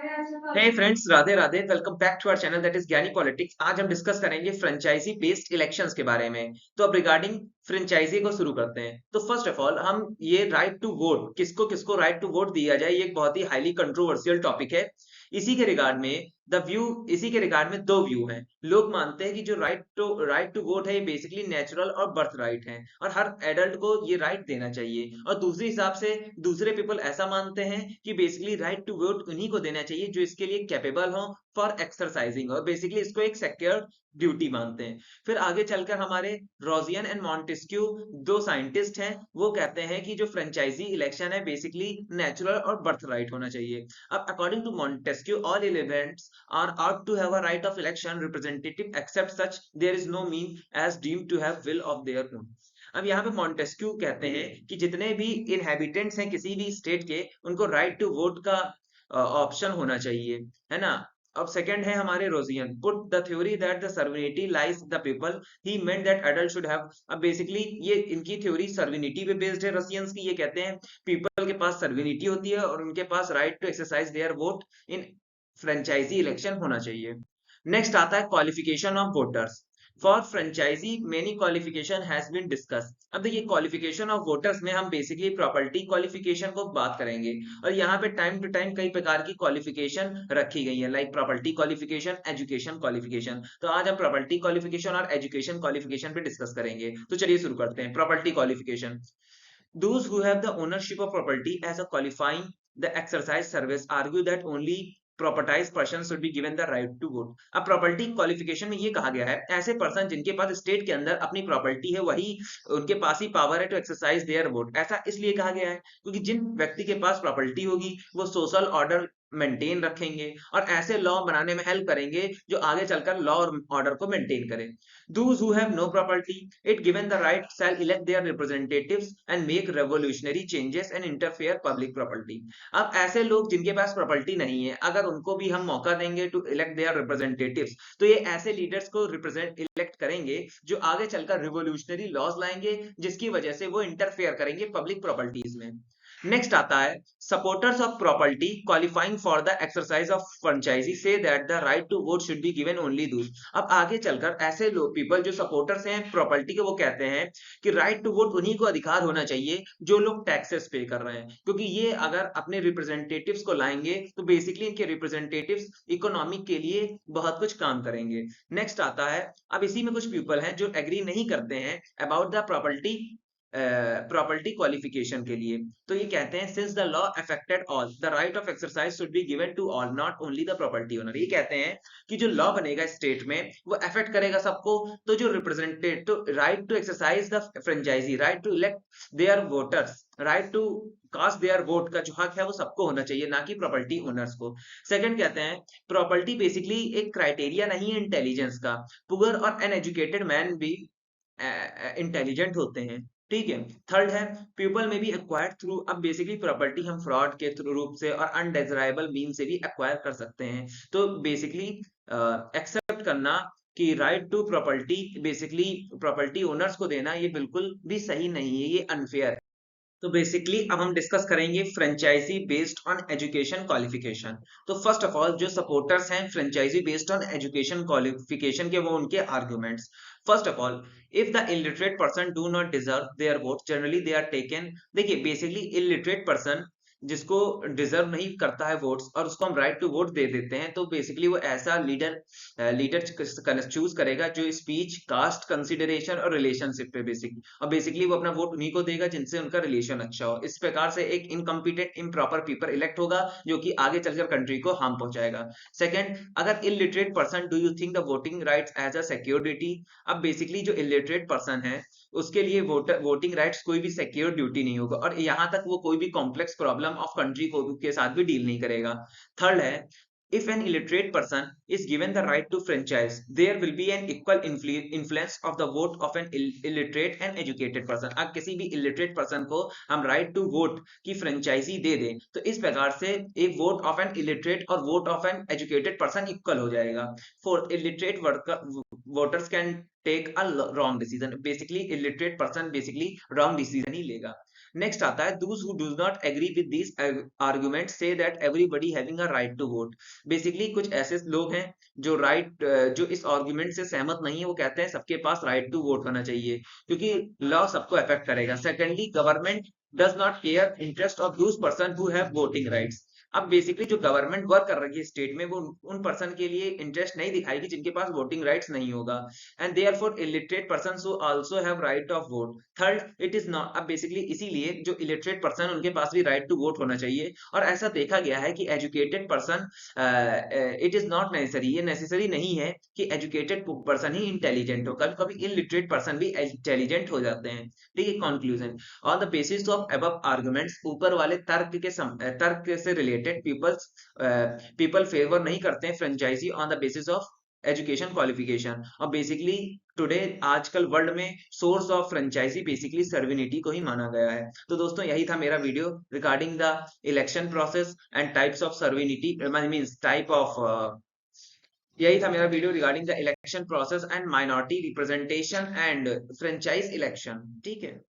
Hey friends, Radhe Radhe. Welcome back to our channel that is Gyani politics. आज हम discuss करेंगे franchise based elections के बारे में। तो अब रिगार्डिंग फ्रेंचाइजी को शुरू करते हैं। तो फर्स्ट ऑफ ऑल हम ये राइट टू वोट, किसको किसको राइट टू वोट दिया जाए, ये एक बहुत ही हाईली कंट्रोवर्शियल टॉपिक है। इसी के रिगार्ड में दो व्यू हैं। लोग मानते हैं कि जो राइट टू वोट है ये बेसिकली नेचुरल और बर्थ राइट है और हर एडल्ट को ये राइट देना चाहिए। और दूसरे हिसाब से दूसरे पीपल ऐसा मानते हैं कि बेसिकली राइट टू वोट उन्हीं को देना चाहिए जो इसके लिए कैपेबल हो फॉर एक्सरसाइजिंग, और बेसिकली इसको एक सेक्योर ड्यूटी मानते हैं। फिर आगे चलकर हमारे रोजियन एंड मॉन्टेस्क्यू, दो साइंटिस्ट हैं, वो कहते हैं कि जो फ्रेंचाइजी इलेक्शन है बेसिकली नेचुरल और बर्थ राइट होना चाहिए। अब according to Montesquieu, all elements are ought to have a right of election representative except such there is no mean as deemed to have will of their own। अब यहाँ पे Montesquieu कहते हैं कि जितने भी इनहेबिटेंट्स हैं किसी भी स्टेट के, उनको राइट टू वोट का ऑप्शन होना चाहिए, है ना। अब सेकंड है हमारे रोजियन, put the theory that the sovereignty lies the people, he meant that adult should have. अब बेसिकली ये इनकी थ्योरी सर्विनिटी पे बेस्ड है रसियंस की। ये कहते हैं पीपल के पास सर्विनिटी होती है और उनके पास right to exercise their vote in franchisee election होना चाहिए। नेक्स्ट आता है qualification of voters. For franchisee many qualification has been discuss. अब देखिए क्वालिफिकेशन ऑफ वोटर्स में हम बेसिकली प्रॉपर्टी क्वालिफिकेशन को बात करेंगे, और यहाँ पे टाइम टू टाइम कई प्रकार की क्वालिफिकेशन रखी गई है, like property qualification, education qualification. तो आज हम प्रॉपर्टी क्वालिफिकेशन और एजुकेशन क्वालिफिकेशन पे डिस्कस करेंगे। तो चलिए शुरू करते हैं। Property qualification, those who have the ownership of property as a qualifying the exercise service argue that only propertized person should be given the right to vote। अब property qualification में ये कहा गया है ऐसे पर्सन जिनके पास स्टेट के अंदर अपनी प्रॉपर्टी है वही उनके पास ही पावर है टू एक्सरसाइज देयर वोट। ऐसा इसलिए कहा गया है क्योंकि जिन व्यक्ति के पास प्रॉपर्टी होगी वो सोशल ऑर्डर मेंटेन रखेंगे और ऐसे लॉ बनाने में हेल्प करेंगे जो आगे चलकर लॉ और ऑर्डर को मेंटेन करें। Those who have no property, it given the right shall elect their representatives and make revolutionary changes and interfere public property। अब ऐसे लोग जिनके पास प्रॉपर्टी नहीं है, अगर उनको भी हम मौका देंगे टू इलेक्ट देयर रिप्रेजेंटेटिव्स, तो ये ऐसे लीडर्स को रिप्रेजेंट इलेक्ट करेंगे जो आगे चलकर रिवोल्यूशनरी लॉज लाएंगे जिसकी वजह से वो इंटरफेयर करेंगे पब्लिक प्रॉपर्टीज में। नेक्स्ट आता है supporters of property qualifying for the exercise of franchise से that the right to vote should be given only those. अब आगे चलकर ऐसे लोग पीपल जो सपोर्टर्स हैं प्रॉपर्टी के, वो कहते हैं कि राइट टू वोट उन्हीं को अधिकार होना चाहिए जो लोग टैक्सेस पे कर रहे हैं, क्योंकि ये अगर अपने रिप्रेजेंटेटिव्स को लाएंगे तो बेसिकली इनके रिप्रेजेंटेटिव्स इकोनॉमिक के लिए बहुत कुछ काम करेंगे। नेक्स्ट आता है, अब इसी में कुछ पीपल हैं जो एग्री नहीं करते हैं अबाउट द प्रॉपर्टी क्वालिफिकेशन के लिए। तो ये कहते हैं since the law affected all the right of exercise should be given to all not only the property owner. ये कहते हैं कि जो लॉ बनेगा स्टेट में वो अफेक्ट करेगा सबको, तो जो representative right to exercise the franchise, right to elect their voters, right to cast their vote का जो हक है वो सबको होना चाहिए, ना कि प्रॉपर्टी ओनर्स को। सेकंड कहते हैं प्रॉपर्टी बेसिकली एक क्राइटेरिया नहीं है इंटेलिजेंस का। पुअर और अनएजुकेटेड मैन भी इंटेलिजेंट होते हैं, ठीक है। थर्ड है पीपल में बी एक्वायर्ड थ्रू। अब बेसिकली प्रॉपर्टी हम फ्रॉड के थ्रू रूप से और अनडिजायरेबल मीन से भी एक्वायर कर सकते हैं। तो बेसिकली एक्सेप्ट करना कि right to property basically property owners को देना ये बिल्कुल भी सही नहीं है, ये अनफेयर है। तो बेसिकली अब हम डिस्कस करेंगे franchise based on education qualification. तो फर्स्ट ऑफ ऑल जो सपोर्टर्स हैं franchise based on education qualification के, वो उनके arguments. First of all, if the illiterate person do not deserve their vote generally they are taken. देखिए basically illiterate person जिसको deserve नहीं करता है वोट्स और उसको हम राइट टू वोट दे देते हैं, तो बेसिकली वो ऐसा लीडर चूज करेगा जो स्पीच, कास्ट कंसिडरेशन और रिलेशनशिप पे बेसिकली वो अपना वोट उन्हीं को देगा जिनसे उनका रिलेशन अच्छा हो। इस प्रकार से एक इनकम्पिटेंट इम्प्रॉपर पीपल इलेक्ट होगा जो कि आगे चलकर कंट्री को हार्म पहुंचाएगा। सेकंड, अगर illiterate person, do you think the voting rights as a security. अब बेसिकली जो इलिटरेट पर्सन है उसके लिए वोटिंग राइट्स कोई भी सिक्योर ड्यूटी नहीं होगा, और यहाँ तक वो कोई भी कॉम्प्लेक्स प्रॉब्लम ऑफ कंट्री को के साथ भी डील नहीं करेगा। थर्ड है, if an illiterate person is given the right to franchise, there will be an equal influence of the vote of an illiterate and educated person। अब किसी भी illiterate person को हम right to vote की franchise दे दें तो इस प्रकार से एक वोट ऑफ एन illiterate और vote of an educated person equal हो जाएगा। Fourth, illiterate voters can take a wrong decision। Basically illiterate person basically wrong decision ही लेगा। नेक्स्ट आता है those who do not agree with these arguments say that everybody having a right to vote। Basically कुछ ऐसे लोग हैं जो जो इस आर्गुमेंट से सहमत नहीं है, वो कहते हैं सबके पास राइट टू वोट होना चाहिए क्योंकि लॉ सबको अफेक्ट करेगा। Secondly, government does not care interest of those person who have voting rights. अब बेसिकली जो गवर्नमेंट वर्क कर रही है स्टेट में, वो उन पर्सन के लिए इंटरेस्ट नहीं दिखाएगी जिनके पास वोटिंग राइट्स नहीं होगा। And therefore illiterate person who also have right of vote. Third, it is not, अब बेसिकली इसीलिए जो इलिटरेट पर्सन उनके पास भी राइट टू वोट होना चाहिए। और ऐसा देखा गया है कि educated person, it is not necessary, ये नेसेसरी नहीं है कि एजुकेटेड पर्सन ही इंटेलिजेंट हो, कभी कभी इलिटरेट पर्सन भी इंटेलिजेंट हो जाते हैं। ठीक है, conclusion, on the basis of above arguments, ऊपर वाले तर्क से रिलेटेड पीपल फेवर नहीं करते हैं franchise on the basis of education qualification. और बेसिकली टुडे आजकल वर्ल्ड में source of franchise basically sovereignty को ही माना गया है। तो दोस्तों यही था मेरा video regarding the election process and types of sovereignty, means type of, यही था मेरा video regarding the election process and minority representation and franchise election. ठीक है।